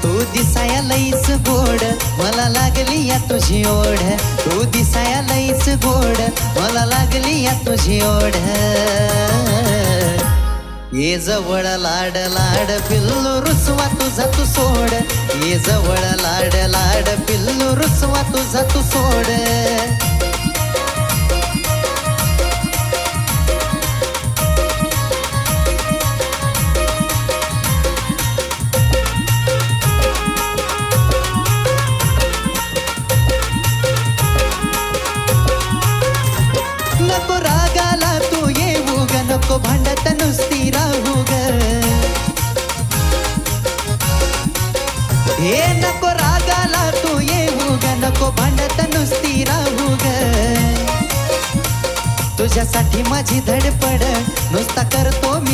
तू दिसाया लईच गोड मला लागली या तुझी ओढ तू दिसाया लईच गोड मला लागली या तुझी ओढ ये जवळ लाड लाड पिल्लू रुसवा तुझा तू सोड ये जवळ लाड लाड पिल्लू रुसवा तुझा तू सोड नको रागाला तू येऊ ग नको भांडत नुसती राहू ग हे नको रागाला तू येऊ ग नको भांडत नुसती राहू ग तुझ्यासाठी माझी धडपड नुसता करतो मी